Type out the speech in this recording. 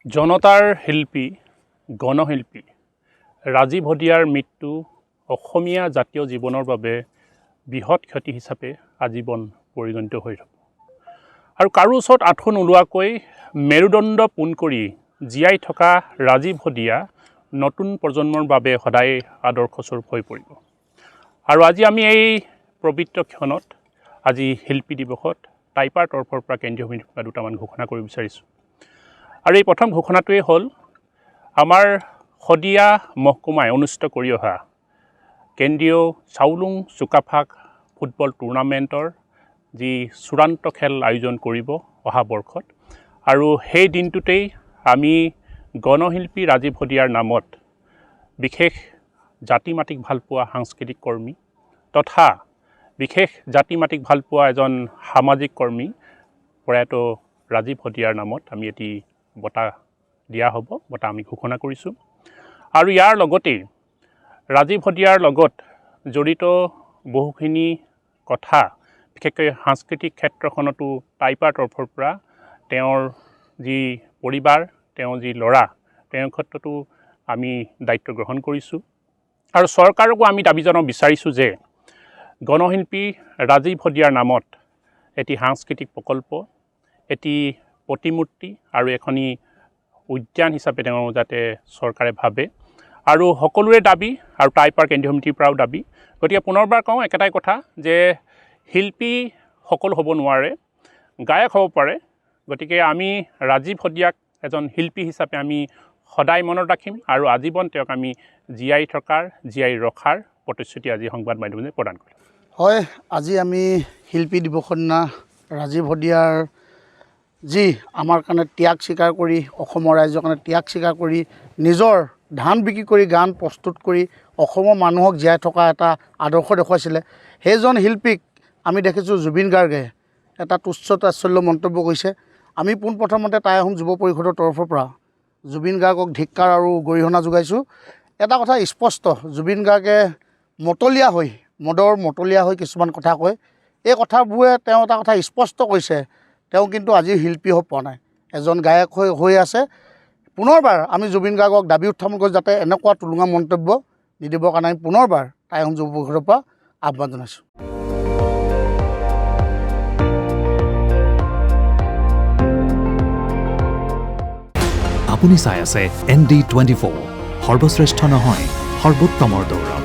জনতাৰ শিল্পী গণশিল্পী ৰাজীৱ হদিয়াৰ মৃত্যু অসমীয়া জাতীয় জীৱনৰ বাবে বৃহৎ ক্ষতি হিচাপে আজীৱন পৰিগণিত হৈ ৰ'ব আৰু কাৰো ওচৰত আঁঠু নোলোৱাকৈ মেৰুদণ্ড পোন কৰি জীয়াই থকা ৰাজীৱ হদিয়া নতুন প্ৰজন্মৰ বাবে সদায় আদৰ্শস্বৰূপ হৈ পৰিব। আৰু আজি আমি এই পবিত্ৰ ক্ষণত আজি শিল্পী দিৱসত টাইপাৰ তৰফৰ পৰা কেন্দ্ৰীয় সমিতিৰ পৰা দুটামান ঘোষণা কৰিব বিচাৰিছোঁ। আৰু এই প্ৰথম ঘোষণাটোৱেই হ'ল আমাৰ শদিয়া মহকুমাই অনুষ্ঠিত কৰি অহা কেন্দ্ৰীয় চাউলুং চুকাফা ফুটবল টুৰ্ণামেণ্টৰ যি চূড়ান্ত খেল আয়োজন কৰিব অহা বৰ্ষত, আৰু সেই দিনটোতেই আমি গণশিল্পী ৰাজীৱ হদিয়াৰ নামত বিশেষ জাতি মাটিক ভালপোৱা সাংস্কৃতিক কৰ্মী তথা বিশেষ জাতি মাটিক ভালপোৱা এজন সামাজিক কৰ্মী প্ৰয়াত ৰাজীৱ হদিয়াৰ নামত আমি এটি বঁটা দিয়া হ'ব, বঁটা আমি ঘোষণা কৰিছোঁ। আৰু ইয়াৰ লগতেই ৰাজীৱ হদিয়াৰ লগত জড়িত বহুখিনি কথা, বিশেষকৈ সাংস্কৃতিক ক্ষেত্ৰখনতো টাইপাৰ তৰফৰ পৰা তেওঁৰ যি পৰিবাৰ, তেওঁৰ যি ল'ৰা, তেওঁৰ ক্ষেত্ৰতো আমি দায়িত্ব গ্ৰহণ কৰিছোঁ। আৰু চৰকাৰকো আমি দাবী জনাব বিচাৰিছোঁ যে গণশিল্পী ৰাজীৱ হদিয়াৰ নামত এটি সাংস্কৃতিক প্ৰকল্প, এটি প্ৰতিমূৰ্তি আৰু এখনি উদ্যান হিচাপে তেওঁ যাতে চৰকাৰে ভাবে, আৰু সকলোৰে দাবী আৰু টাইপাৰ কেন্দ্ৰীয় সমিতিৰ পৰাও দাবী। গতিকে পুনৰবাৰ কওঁ একেটাই কথা যে শিল্পী সকলো হ'ব নোৱাৰে, গায়ক হ'ব পাৰে। গতিকে আমি ৰাজীৱ হদিয়াক এজন শিল্পী হিচাপে আমি সদায় মনত ৰাখিম আৰু আজীৱন তেওঁক আমি জীয়াই ৰখাৰ প্ৰতিশ্ৰুতি আজি সংবাদ মাধ্যমে প্ৰদান কৰিম। হয়, আজি আমি শিল্পী দিৱসৰ দিনা ৰাজীৱ হদিয়াৰ যি আমাৰ কাৰণে ত্যাগ স্বীকাৰ কৰি, অসমৰ ৰাইজৰ কাৰণে ত্যাগ স্বীকাৰ কৰি, নিজৰ ধান বিক্ৰী কৰি গান প্ৰস্তুত কৰি অসমৰ মানুহক জীয়াই থকা এটা আদৰ্শ দেখুৱাইছিলে, সেইজন শিল্পীক আমি দেখিছোঁ জুবিন গাৰ্গে এটা তুচ্ছ তাচ্ছল্য মন্তব্য কৰিছে। আমি পোনপ্ৰথমতে টাই আহোম যুৱ পৰিষদৰ তৰফৰ পৰা জুবিন গাৰ্গক ধিক্কাৰ আৰু গৰিহণা যোগাইছোঁ। এটা কথা স্পষ্ট, জুবিন গাৰ্গে মদৰ মতলীয়া হৈ কিছুমান কথা কয়। এই কথাবোৰে তেওঁ এটা কথা স্পষ্ট কৈছে, তেওঁ কিন্তু আজি শিল্পী হৈ পোৱা নাই, এজন গায়ক হৈ আছে। পুনৰবাৰ আমি জুবিন গাৰ্গক দাবী উত্থাপন কৰি যাতে এনেকুৱা টুলুঙা মন্তব্য নিদিবৰ কাৰণে আমি পুনৰবাৰ টাই আহোম যুৱ পৰিষদৰ পৰা আহ্বান জনাইছোঁ। আপুনি চাই আছে ND24, সৰ্বশ্ৰেষ্ঠ নহয় সৰ্বোত্তমৰ দৌৰ।